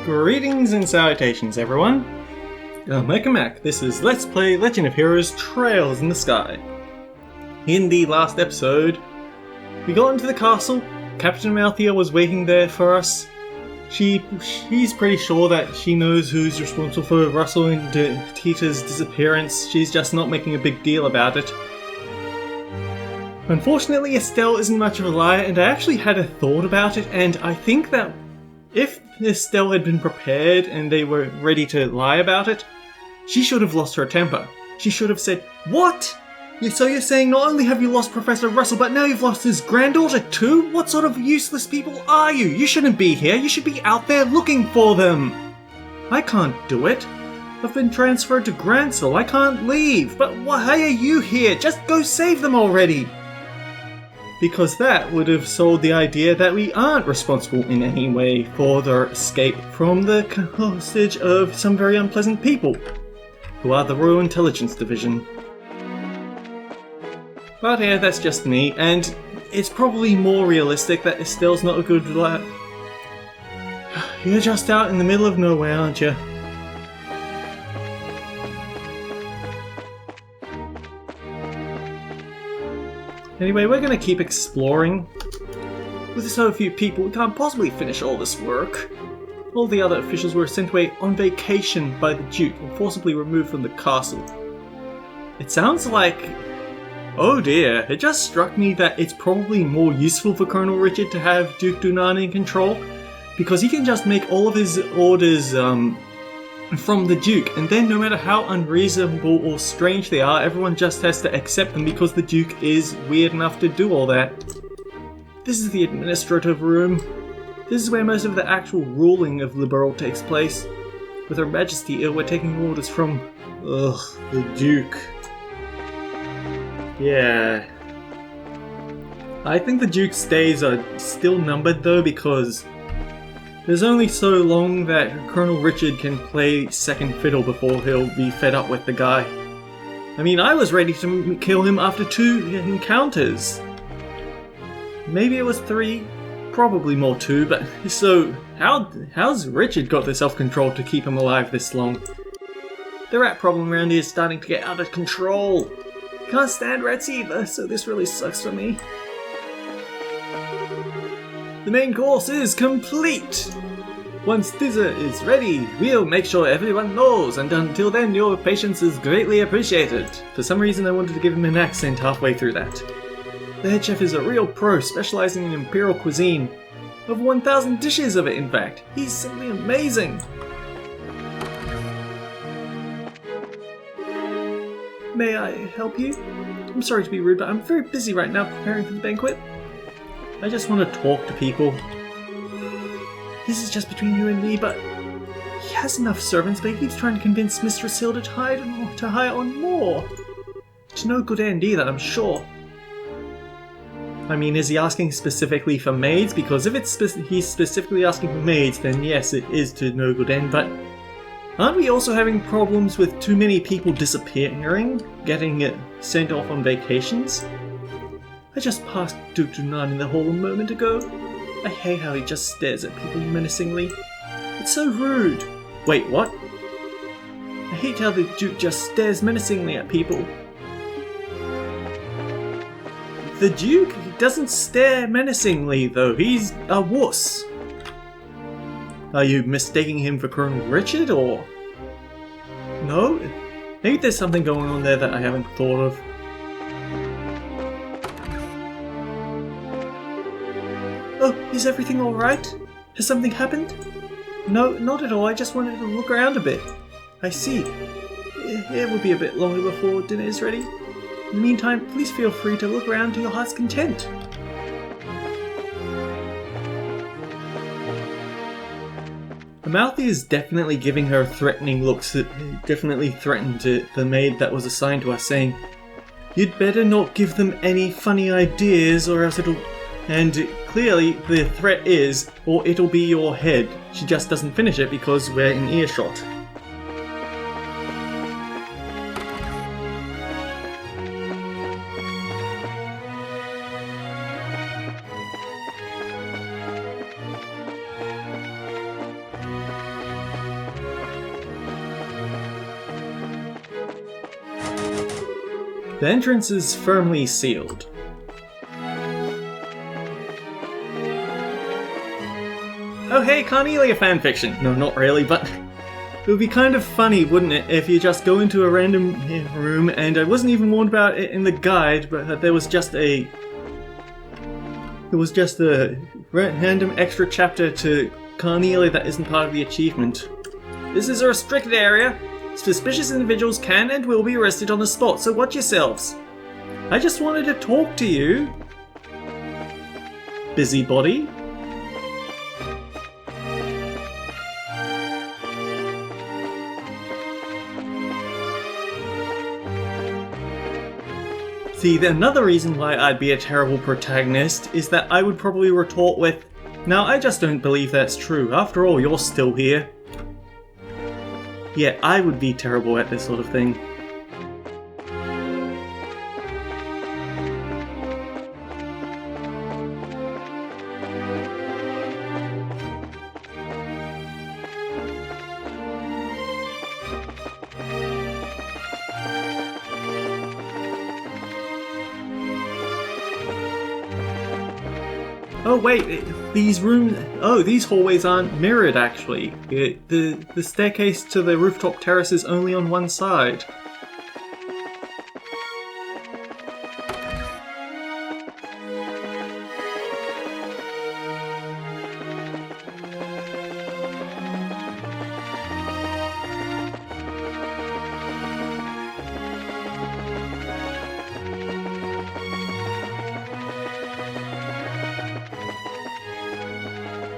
Greetings and salutations, everyone. I'm Mac. This is Let's Play Legend of Heroes Trails in the Sky. In the last episode, we got into the castle. Captain Malthea was waiting there for us. She's pretty sure that she knows who's responsible for Russell and Tita's disappearance. She's just not making a big deal about it. Unfortunately, Estelle isn't much of a liar, and I actually had a thought about it, and I think that if Estelle had been prepared and they were ready to lie about it, she should have lost her temper. She should have said, "What? So you're saying not only have you lost Professor Russell, but now you've lost his granddaughter too? What sort of useless people are you? You shouldn't be here. You should be out there looking for them." "I can't do it. I've been transferred to Grancel. I can't leave. But why are you here? Just go save them already." Because that would have sold the idea that we aren't responsible in any way for their escape from the hostage of some very unpleasant people, who are the Royal Intelligence Division. But yeah, that's just me, and it's probably more realistic that Estelle's not a good liar. You're just out in the middle of nowhere, aren't you? Anyway, we're gonna keep exploring. With so few people, we can't possibly finish all this work. All the other officials were sent away on vacation by the Duke and forcibly removed from the castle. It sounds like... oh dear, it just struck me that it's probably more useful for Colonel Richard to have Duke Dunan in control, because he can just make all of his orders from the Duke, and then no matter how unreasonable or strange they are, everyone just has to accept them because the Duke is weird enough to do all that. This is the administrative room. This is where most of the actual ruling of Liberal takes place. With Her Majesty, we're taking orders from... the Duke. Yeah. I think the Duke's days are still numbered though, because there's only so long that Colonel Richard can play second fiddle before he'll be fed up with the guy. I mean, I was ready to kill him after 2 encounters. Maybe it was 3, probably more 2, but so how's Richard got the self-control to keep him alive this long? The rat problem around here is starting to get out of control. Can't stand rats either, so this really sucks for me. The main course is complete! Once dessert is ready, we'll make sure everyone knows, and until then your patience is greatly appreciated. For some reason I wanted to give him an accent halfway through that. The head chef is a real pro, specializing in imperial cuisine. Over 1,000 dishes of it, in fact. He's simply amazing! May I help you? I'm sorry to be rude, but I'm very busy right now preparing for the banquet. I just want to talk to people. This is just between you and me, but he has enough servants, but he keeps trying to convince Mistress Hilda to hire on more. To no good end either, I'm sure. I mean, is he asking specifically for maids? Because if he's specifically asking for maids, then yes, it is to no good end, but aren't we also having problems with too many people disappearing, getting sent off on vacations? I just passed Duke Dunan in the hall a moment ago. I hate how he just stares at people menacingly. It's so rude. Wait, what? I hate how the Duke just stares menacingly at people. The Duke doesn't stare menacingly though, he's a wuss. Are you mistaking him for Colonel Richard, or...? No? Maybe there's something going on there that I haven't thought of. Oh, is everything alright? Has something happened? No, not at all. I just wanted to look around a bit. I see. It will be a bit longer before dinner is ready. In the meantime, please feel free to look around to your heart's content. Malthea is definitely giving her threatening looks that definitely threatened the maid that was assigned to us, saying, "You'd better not give them any funny ideas or else it'll..." And clearly the threat is, or it'll be your head. She just doesn't finish it because we're in earshot. The entrance is firmly sealed. Oh hey, Cornelia fanfiction! No, not really, but it would be kind of funny, wouldn't it, if you just go into a random room and I wasn't even warned about it in the guide, but there was just a random extra chapter to Cornelia that isn't part of the achievement. This is a restricted area. Suspicious individuals can and will be arrested on the spot, so watch yourselves. I just wanted to talk to you. Busybody. See, another reason why I'd be a terrible protagonist is that I would probably retort with, "Now, I just don't believe that's true. After all, you're still here." Yeah, I would be terrible at this sort of thing. Oh wait, these rooms... Oh, these hallways aren't mirrored actually. The staircase to the rooftop terrace is only on one side.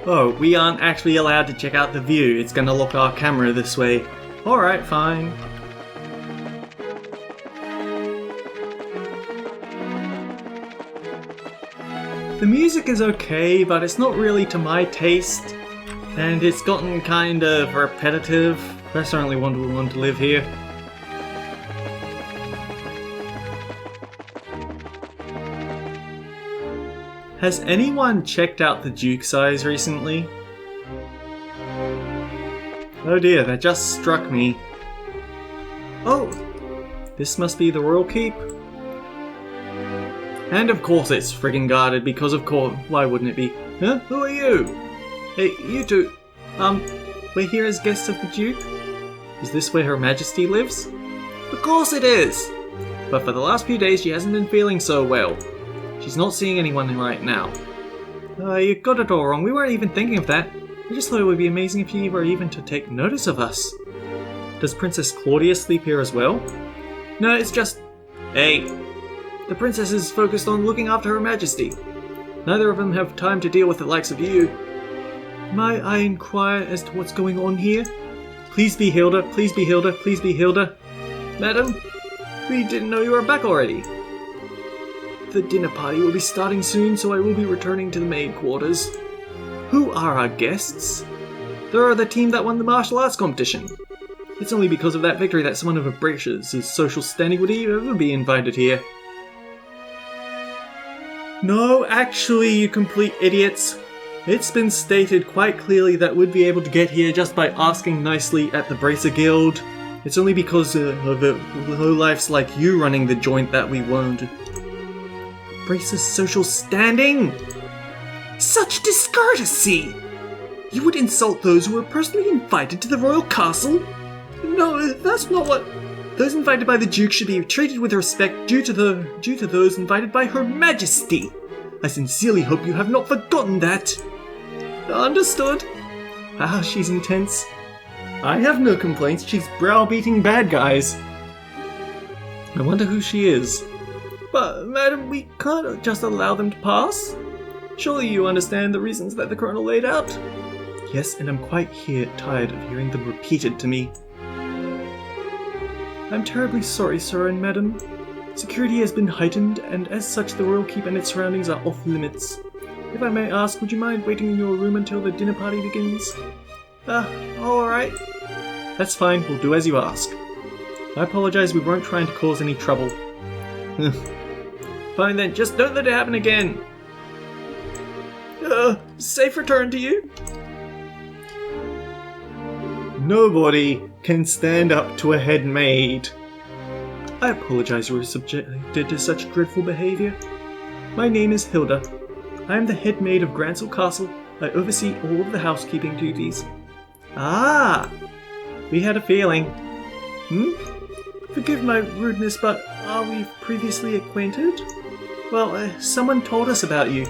Oh, we aren't actually allowed to check out the view. It's gonna lock our camera this way. Alright, fine. The music is okay, but it's not really to my taste. And it's gotten kind of repetitive. I certainly wouldn't want to live here. Has anyone checked out the Duke size recently? Oh dear, that just struck me. Oh, this must be the Royal Keep. And of course it's friggin' guarded, because of course, why wouldn't it be? Huh? Who are you? Hey, you two. We're here as guests of the Duke? Is this where Her Majesty lives? Of course it is! But for the last few days she hasn't been feeling so well. She's not seeing anyone right now. You got it all wrong. We weren't even thinking of that. I just thought it would be amazing if you were even to take notice of us. Does Princess Claudia sleep here as well? No, it's just... Hey, the princess is focused on looking after Her Majesty. Neither of them have time to deal with the likes of you. Might I inquire as to what's going on here? Please be Hilda, please be Hilda, please be Hilda. Madam, we didn't know you were back already. The dinner party will be starting soon, so I will be returning to the main quarters. Who are our guests? They are the team that won the martial arts competition. It's only because of that victory that someone of a British social standing would ever be invited here. No, actually, you complete idiots. It's been stated quite clearly that we'd be able to get here just by asking nicely at the Bracer Guild. It's only because of lowlifes like you running the joint that we won't. Bracer's social standing? Such discourtesy! You would insult those who were personally invited to the royal castle? No, that's not what... Those invited by the Duke should be treated with respect due to those invited by Her Majesty. I sincerely hope you have not forgotten that. Understood. Ah, she's intense. I have no complaints, she's browbeating bad guys. I wonder who she is. But, madam, we can't just allow them to pass. Surely you understand the reasons that the Colonel laid out? Yes, and I'm quite tired of hearing them repeated to me. I'm terribly sorry, sir and madam. Security has been heightened, and as such the Royal Keep and its surroundings are off limits. If I may ask, would you mind waiting in your room until the dinner party begins? Alright. That's fine, we'll do as you ask. I apologize, we weren't trying to cause any trouble. Fine then, just don't let it happen again. Safe return to you. Nobody can stand up to a head maid. I apologize you were subjected to such dreadful behavior. My name is Hilda. I am the head maid of Gransel Castle. I oversee all of the housekeeping duties. Ah! We had a feeling. Forgive my rudeness, but are we previously acquainted? Well, someone told us about you.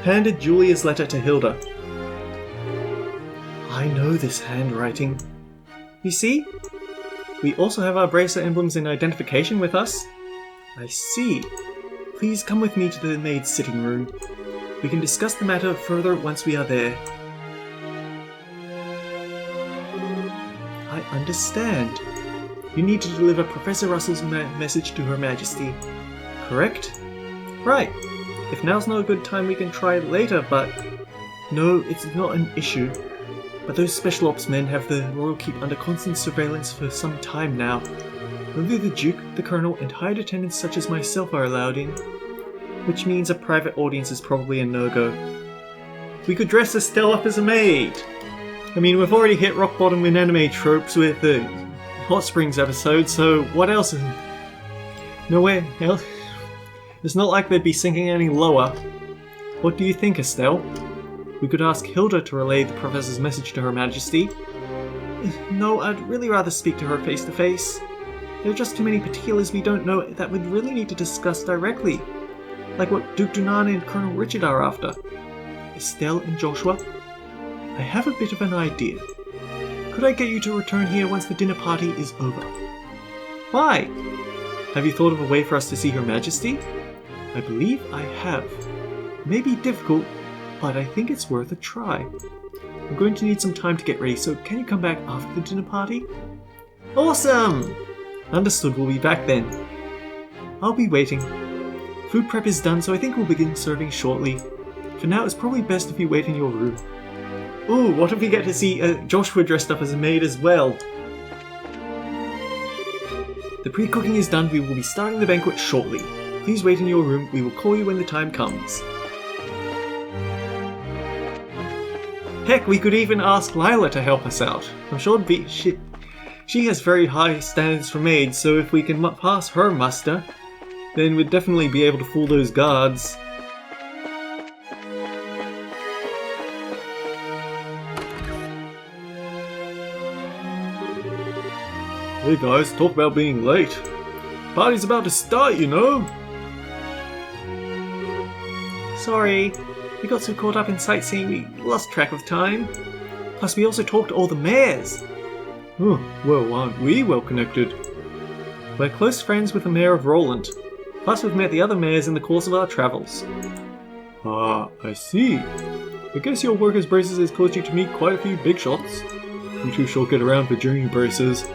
Handed Julia's letter to Hilda. I know this handwriting. You see? We also have our bracer emblems and identification with us. I see. Please come with me to the maid's sitting room. We can discuss the matter further once we are there. I understand. You need to deliver Professor Russell's message to Her Majesty. Correct? Right. If now's not a good time, we can try it later, but... No, it's not an issue. But those special ops men have the Royal Keep under constant surveillance for some time now. Only the Duke, the Colonel, and hired attendants such as myself are allowed in. Which means a private audience is probably a no-go. We could dress Estelle up as a maid! I mean, we've already hit rock bottom in anime tropes with the Hot Springs episode, so what else? Nowhere else? It's not like they'd be sinking any lower. What do you think, Estelle? We could ask Hilda to relay the Professor's message to Her Majesty. No, I'd really rather speak to her face to face. There are just too many particulars we don't know that we'd really need to discuss directly. Like what Duke Dunan and Colonel Richard are after. Estelle and Joshua? I have a bit of an idea. Could I get you to return here once the dinner party is over? Why? Have you thought of a way for us to see Her Majesty? I believe I have. It may be difficult, but I think it's worth a try. I'm going to need some time to get ready, so can you come back after the dinner party? Awesome! Understood, we'll be back then. I'll be waiting. Food prep is done, so I think we'll begin serving shortly. For now, it's probably best if you wait in your room. Ooh, what if we get to see Joshua dressed up as a maid as well? The pre-cooking is done, we will be starting the banquet shortly. Please wait in your room, we will call you when the time comes. Heck, we could even ask Lila to help us out. I'm sure she has very high standards for maids, so if we can pass her muster, then we'd definitely be able to fool those guards. Hey guys, talk about being late. Party's about to start, you know. Sorry, we got so caught up in sightseeing we lost track of time. Plus we also talked to all the mayors. Oh, well, aren't we well connected? We're close friends with the mayor of Roland. Plus we've met the other mayors in the course of our travels. Ah, I see. I guess your work as bracers has caused you to meet quite a few big shots. You two sure get around for junior bracers.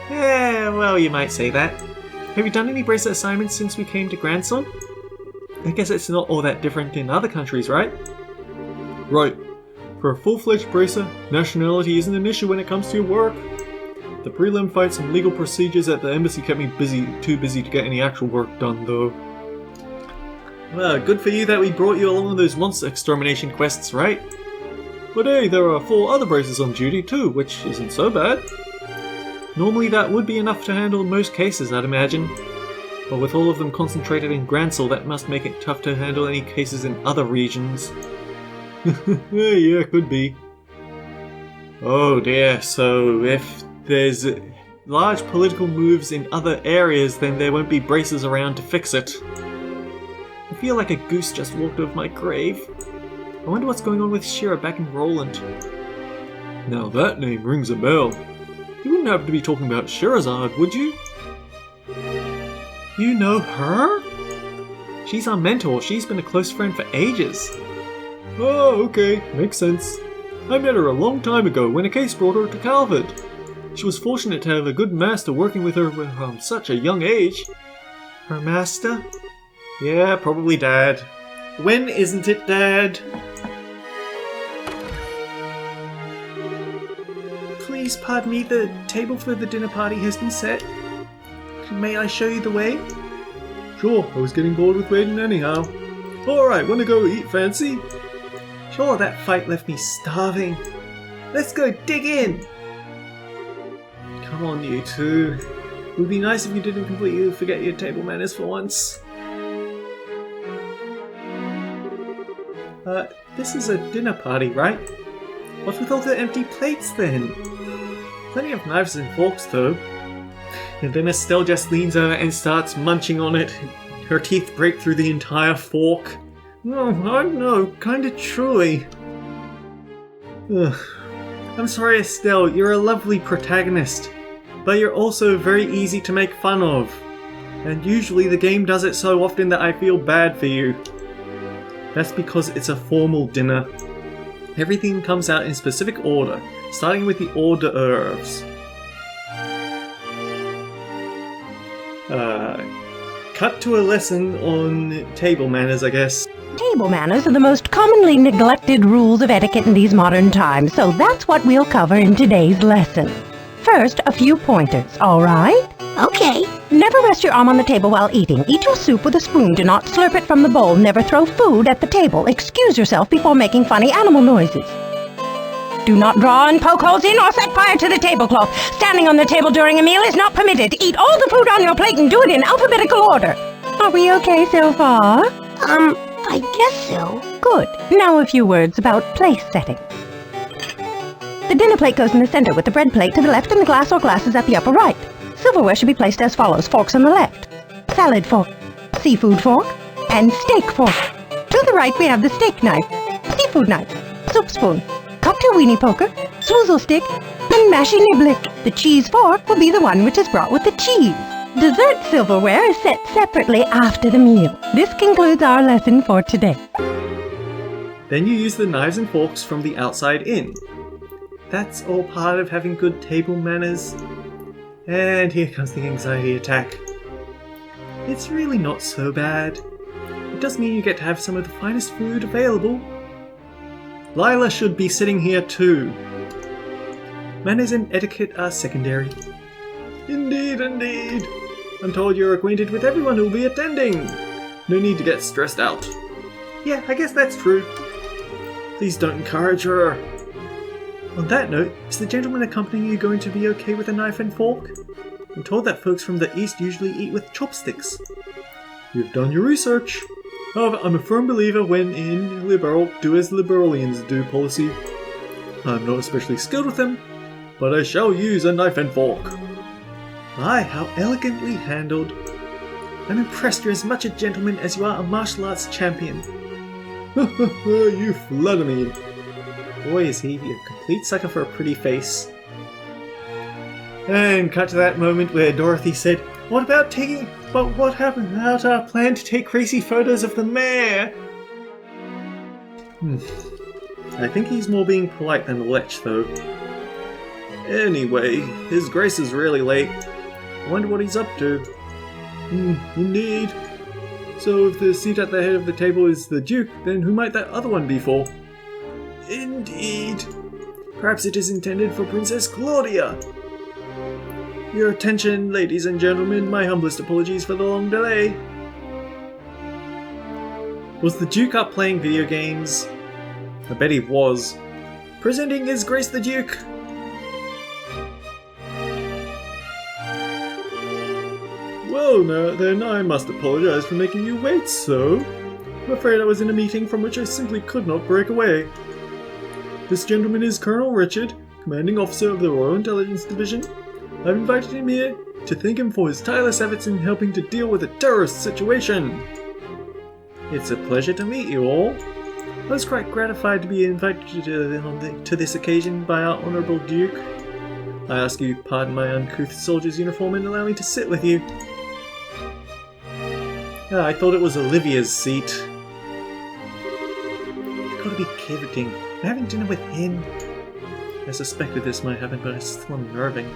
Yeah, well, you might say that. Have you done any bracer assignments since we came to Gransel? I guess it's not all that different in other countries, right? Right. For a full-fledged bracer, nationality isn't an issue when it comes to your work. The prelim fights and legal procedures at the embassy kept me too busy to get any actual work done, though. Well, good for you that we brought you along on those monster extermination quests, right? But hey, there are 4 other bracers on duty too, which isn't so bad. Normally that would be enough to handle most cases, I'd imagine. But with all of them concentrated in Gransel, that must make it tough to handle any cases in other regions. Yeah, could be. Oh dear, so if there's large political moves in other areas, then there won't be bracers around to fix it. I feel like a goose just walked over my grave. I wonder what's going on with Shira back in Roland. Now that name rings a bell. You wouldn't happen to be talking about Sherazade, would you? You know her? She's our mentor. She's been a close friend for ages. Oh, okay. Makes sense. I met her a long time ago when a case brought her to Calvert. She was fortunate to have a good master working with her from such a young age. Her master? Yeah, probably Dad. When isn't it, Dad? Please pardon me, the table for the dinner party has been set. May I show you the way? Sure, I was getting bored with waiting anyhow. Alright, wanna go eat fancy? Sure, that fight left me starving. Let's go dig in! Come on, you two. It would be nice if you didn't completely forget your table manners for once. This is a dinner party, right? What's with all the empty plates then? Plenty of knives and forks though. And then Estelle just leans over and starts munching on it. Her teeth break through the entire fork. Oh, I don't know, kinda truly. Ugh. I'm sorry, Estelle, you're a lovely protagonist, but you're also very easy to make fun of. And usually the game does it so often that I feel bad for you. That's because it's a formal dinner. Everything comes out in specific order, starting with the hors d'oeuvres. Cut to a lesson on table manners, I guess. Table manners are the most commonly neglected rules of etiquette in these modern times, so that's what we'll cover in today's lesson. First, a few pointers, alright? Okay. Never rest your arm on the table while eating. Eat your soup with a spoon. Do not slurp it from the bowl. Never throw food at the table. Excuse yourself before making funny animal noises. Do not draw and poke holes in or set fire to the tablecloth. Standing on the table during a meal is not permitted. Eat all the food on your plate and do it in alphabetical order. Are we okay so far? I guess so. Good. Now a few words about place setting. The dinner plate goes in the center with the bread plate to the left and the glass or glasses at the upper right. Silverware should be placed as follows. Forks on the left, salad fork, seafood fork, and steak fork. To the right we have the steak knife, seafood knife, soup spoon, cocktail weenie poker, swizzle stick, and mashy niblick. The cheese fork will be the one which is brought with the cheese. Dessert silverware is set separately after the meal. This concludes our lesson for today. Then you use the knives and forks from the outside in. That's all part of having good table manners. And here comes the anxiety attack. It's really not so bad. It does mean you get to have some of the finest food available. Lila should be sitting here too. Manners and etiquette are secondary. Indeed, indeed. I'm told you're acquainted with everyone who'll be attending. No need to get stressed out. Yeah, I guess that's true. Please don't encourage her. On that note, is the gentleman accompanying you going to be okay with a knife and fork? I'm told that folks from the East usually eat with chopsticks. You've done your research. However, I'm a firm believer when in liberal, do as liberalians do policy. I'm not especially skilled with them, but I shall use a knife and fork. My, how elegantly handled. I'm impressed you're as much a gentleman as you are a martial arts champion. You flatter me. Boy, is he a complete sucker for a pretty face. And cut to that moment where Dorothy said, what happened about our plan to take crazy photos of the mayor? I think he's more being polite than Lech, though. Anyway, His Grace is really late. I wonder what he's up to. Indeed. So if the seat at the head of the table is the Duke, then who might that other one be for? Indeed. Perhaps it is intended for Princess Claudia. Your attention, ladies and gentlemen. My humblest apologies for the long delay. Was the Duke up playing video games? I bet he was. Presenting His Grace the Duke. Well, then I must apologize for making you wait so. I'm afraid I was in a meeting from which I simply could not break away. This gentleman is Colonel Richard, Commanding Officer of the Royal Intelligence Division. I've invited him here to thank him for his tireless efforts in helping to deal with a terrorist situation. It's a pleasure to meet you all. I was quite gratified to be invited to this occasion by our Honourable Duke. I ask you pardon my uncouth soldier's uniform and allow me to sit with you. I thought it was Olivia's seat. You've got to be kidding. I'm having dinner with him. I suspected this might happen, but it's still unnerving.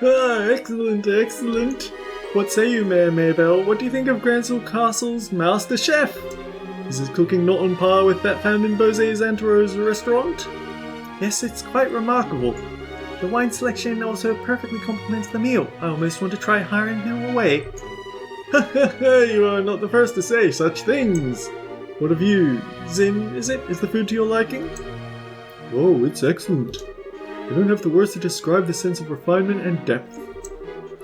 Excellent, excellent. What say you, Mayor Maybell? What do you think of Gransell Castle's Master Chef? Is his cooking not on par with that found in Bose's Antero's restaurant? Yes, it's quite remarkable. The wine selection also perfectly complements the meal. I almost want to try hiring him away. You are not the first to say such things. What of you? Zin, is it? Is the food to your liking? Oh, it's excellent. I don't have the words to describe the sense of refinement and depth.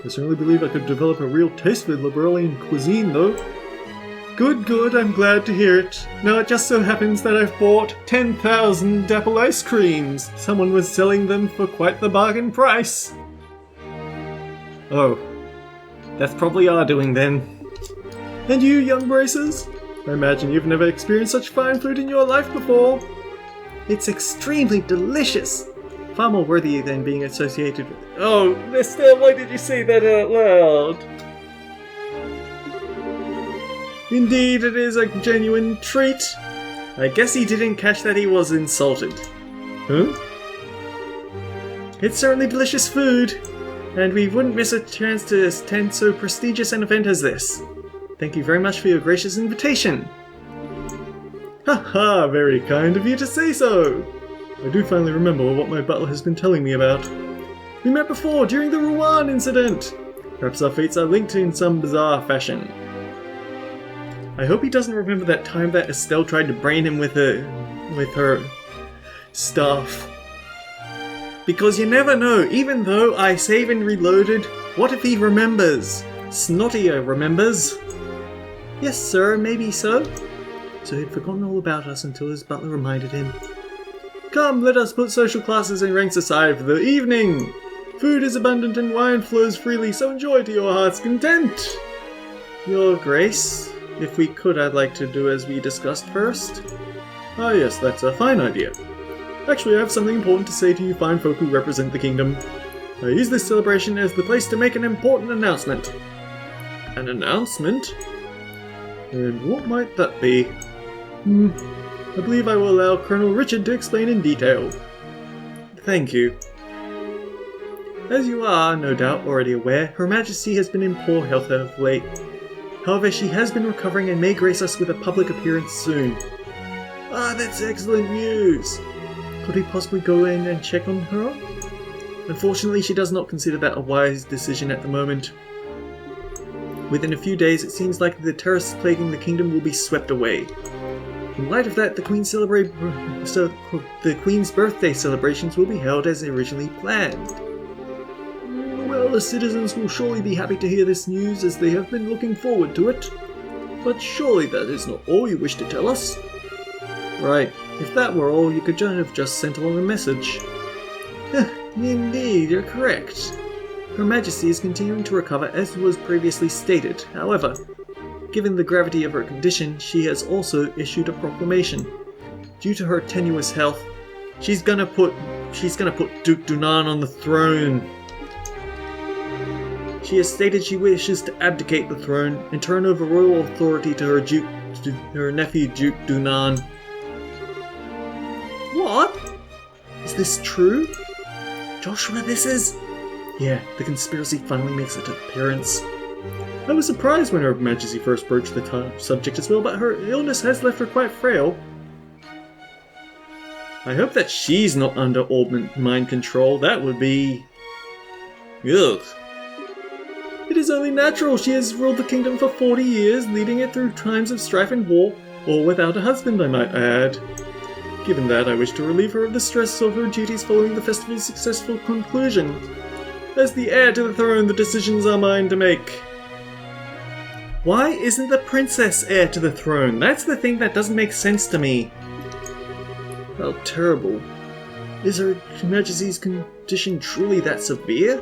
I certainly believe I could develop a real taste for Liberalian cuisine, though. Good, good, I'm glad to hear it. Now it just so happens that I've bought 10,000 apple ice creams. Someone was selling them for quite the bargain price. Oh, that's probably our doing then. And you, young braces? I imagine you've never experienced such fine food in your life before. It's extremely delicious. Far more worthy than being associated with... Oh, mister, why did you say that out loud? Indeed, it is a genuine treat. I guess he didn't catch that he was insulted. Huh? It's certainly delicious food, and we wouldn't miss a chance to attend so prestigious an event as this. Thank you very much for your gracious invitation. Haha, very kind of you to say so. I do finally remember what my butler has been telling me about. We met before, during the Rouen incident. Perhaps our fates are linked in some bizarre fashion. I hope he doesn't remember that time that Estelle tried to brain him with her stuff. Because you never know, even though I save and reloaded, what if he remembers? Snottier remembers. Yes, sir, maybe so. So he'd forgotten all about us until his butler reminded him. Come, let us put social classes and ranks aside for the evening. Food is abundant and wine flows freely, so enjoy to your heart's content. Your Grace, if we could, I'd like to do as we discussed first. Ah yes, that's a fine idea. Actually, I have something important to say to you fine folk who represent the kingdom. I use this celebration as the place to make an important announcement. An announcement? And what might that be? I believe I will allow Colonel Richard to explain in detail. Thank you. As you are, no doubt, already aware, Her Majesty has been in poor health of late. However, she has been recovering and may grace us with a public appearance soon. Ah, that's excellent news! Could we possibly go in and check on her? Unfortunately, she does not consider that a wise decision at the moment. Within a few days, it seems like the terrorists plaguing the kingdom will be swept away. In light of that, the Queen's birthday celebrations will be held as originally planned. Well, the citizens will surely be happy to hear this news as they have been looking forward to it. But surely that is not all you wish to tell us. Right, if that were all, you could have just sent along a message. Indeed, you're correct. Her Majesty is continuing to recover as was previously stated. However, given the gravity of her condition, she has also issued a proclamation. Due to her tenuous health, she's gonna put Duke Dunan on the throne. She has stated she wishes to abdicate the throne and turn over royal authority to her nephew Duke Dunan. What? Is this true? Joshua, this is... Yeah, the conspiracy finally makes its appearance. I was surprised when Her Majesty first broached the subject as well, but her illness has left her quite frail. I hope that she's not under old mind control. That would be... Ugh. It is only natural. She has ruled the kingdom for 40 years, leading it through times of strife and war, all without a husband, I might add. Given that, I wish to relieve her of the stress of her duties following the festival's successful conclusion. As the heir to the throne, the decisions are mine to make. Why isn't the princess heir to the throne? That's the thing that doesn't make sense to me. How terrible. Is Her Majesty's condition truly that severe?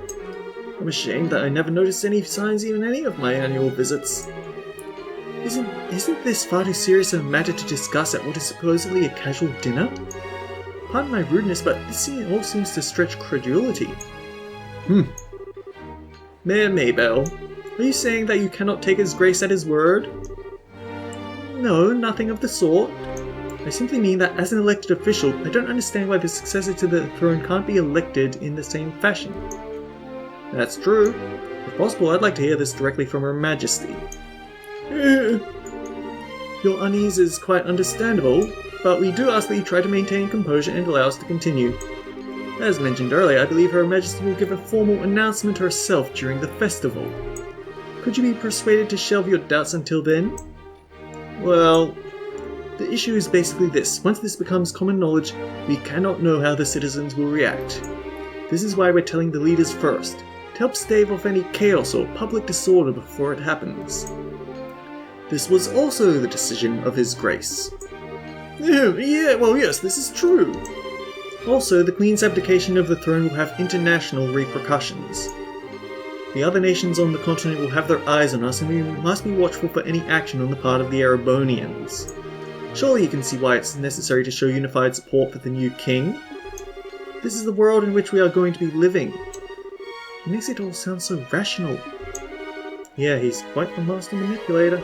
I'm ashamed that I never noticed any signs even any of my annual visits. Isn't this far too serious a matter to discuss at what is supposedly a casual dinner? Pardon my rudeness, but this all seems to stretch credulity. Mayor Maybell, are you saying that you cannot take His Grace at his word? No, nothing of the sort. I simply mean that as an elected official, I don't understand why the successor to the throne can't be elected in the same fashion. That's true. If possible, I'd like to hear this directly from Her Majesty. Your unease is quite understandable, but we do ask that you try to maintain composure and allow us to continue. As mentioned earlier, I believe Her Majesty will give a formal announcement herself during the festival. Could you be persuaded to shelve your doubts until then? Well, The issue is basically this. Once this becomes common knowledge, we cannot know how the citizens will react. This is why we're telling the leaders first, to help stave off any chaos or public disorder before it happens. This was also the decision of His Grace. Yes, this is true. Also, the Queen's abdication of the throne will have international repercussions. The other nations on the continent will have their eyes on us, and we must be watchful for any action on the part of the Erebonians. Surely you can see why it's necessary to show unified support for the new king. This is the world in which we are going to be living. It makes it all sound so rational. Yeah, he's quite the master manipulator.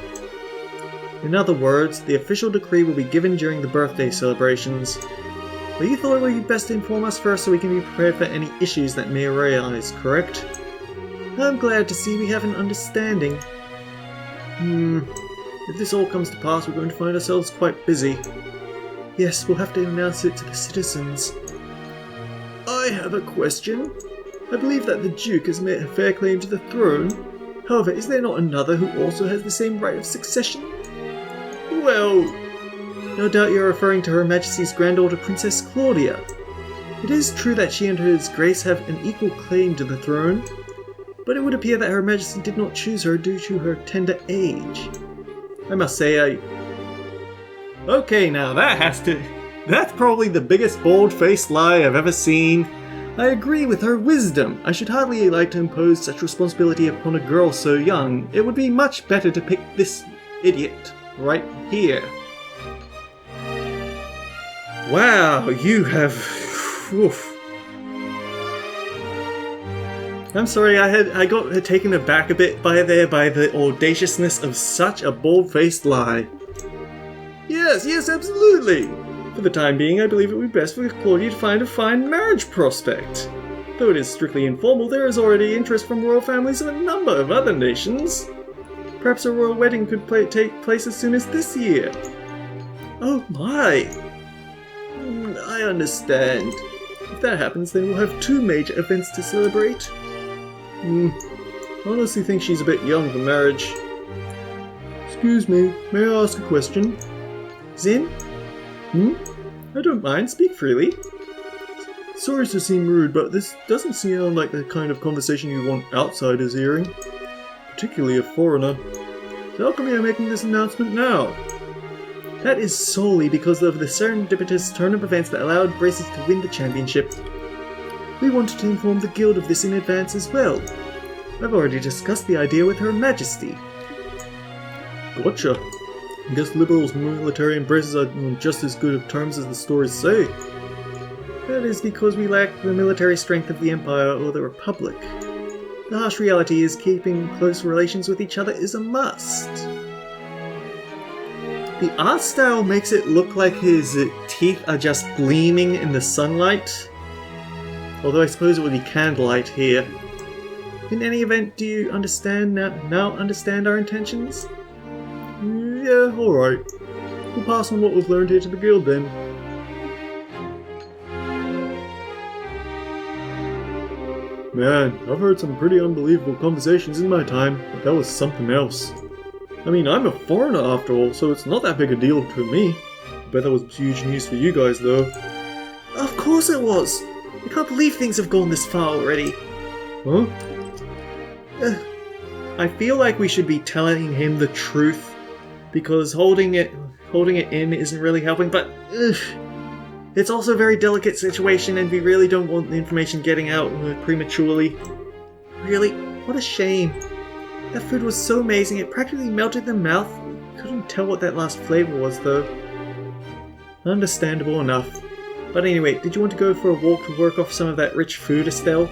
In other words, the official decree will be given during the birthday celebrations. But you thought it would be best to inform us first so we can be prepared for any issues that may arise, correct? I'm glad to see we have an understanding. If this all comes to pass, we're going to find ourselves quite busy. Yes, we'll have to announce it to the citizens. I have a question. I believe that the Duke has made a fair claim to the throne. However, is there not another who also has the same right of succession? Well, no doubt you're referring to Her Majesty's granddaughter Princess Claudia. It is true that she and His Grace have an equal claim to the throne, but it would appear that Her Majesty did not choose her due to her tender age. I must say, Okay, now that's probably the biggest bald-faced lie I've ever seen. I agree with her wisdom. I should hardly like to impose such responsibility upon a girl so young. It would be much better to pick this idiot right here. Wow, you have... Oof. I'm sorry, I got taken aback a bit by the audaciousness of such a bald-faced lie. Yes, absolutely! For the time being, I believe it would be best for Claudia to find a fine marriage prospect. Though it is strictly informal, there is already interest from royal families of a number of other nations. Perhaps a royal wedding could take place as soon as this year. Oh my! I understand. If that happens, then we'll have 2 major events to celebrate. I honestly think she's a bit young for marriage. Excuse me, may I ask a question? Zin? I don't mind, speak freely. Sorry to seem rude, but this doesn't sound like the kind of conversation you want outsiders hearing. Particularly a foreigner. So how come you're making this announcement now? That is solely because of the serendipitous turn of events that allowed Braces to win the championship. We wanted to inform the guild of this in advance as well. I've already discussed the idea with Her Majesty. Gotcha. I guess Liberals, military, and Braces are on just as good of terms as the stories say. That is because we lack the military strength of the Empire or the Republic. The harsh reality is keeping close relations with each other is a must. The art style makes it look like his teeth are just gleaming in the sunlight. Although I suppose it would be candlelight here. In any event, do you understand now understand our intentions? Yeah, alright. We'll pass on what we've learned here to the guild then. Man, I've heard some pretty unbelievable conversations in my time, but that was something else. I mean, I'm a foreigner after all, so it's not that big a deal to me. I bet that was huge news for you guys though. Of course it was! I can't believe things have gone this far already. Huh? I feel like we should be telling him the truth, because holding it in isn't really helping, but it's also a very delicate situation and we really don't want the information getting out prematurely. Really? What a shame. That food was so amazing, it practically melted in the mouth. Couldn't tell what that last flavor was though. Understandable enough. But anyway, did you want to go for a walk to work off some of that rich food, Estelle?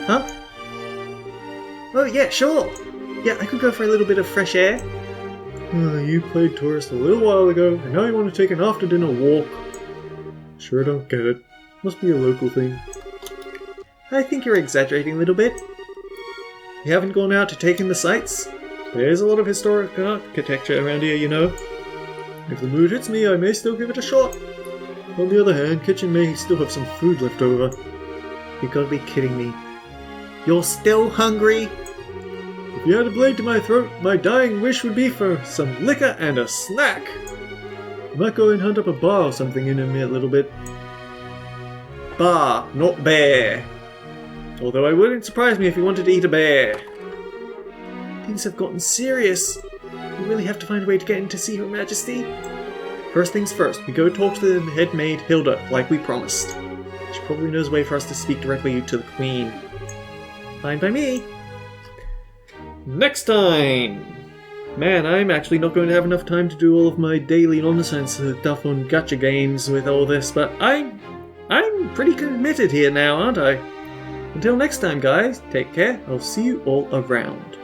Huh? Oh yeah, sure! Yeah, I could go for a little bit of fresh air. You played tourist a little while ago, and now you want to take an after-dinner walk. Sure don't get it. Must be a local thing. I think you're exaggerating a little bit. You haven't gone out to take in the sights? There's a lot of historic architecture around here, you know. If the mood hits me, I may still give it a shot. On the other hand, kitchen may still have some food left over. You gotta be kidding me. You're still hungry? If you had a blade to my throat, my dying wish would be for some liquor and a snack. might go and hunt up a bar or something in a little bit. Bar, not bear. Although it wouldn't surprise me if he wanted to eat a bear. Things have gotten serious. We really have to find a way to get in to see Her Majesty. First things first, we go talk to the head maid, Hilda, like we promised. She probably knows a way for us to speak directly to the Queen. Fine by me. Next time! Man, I'm actually not going to have enough time to do all of my daily nonsense stuff on gacha games with all this, but I'm pretty committed here now, aren't I? Until next time, guys, take care. I'll see you all around.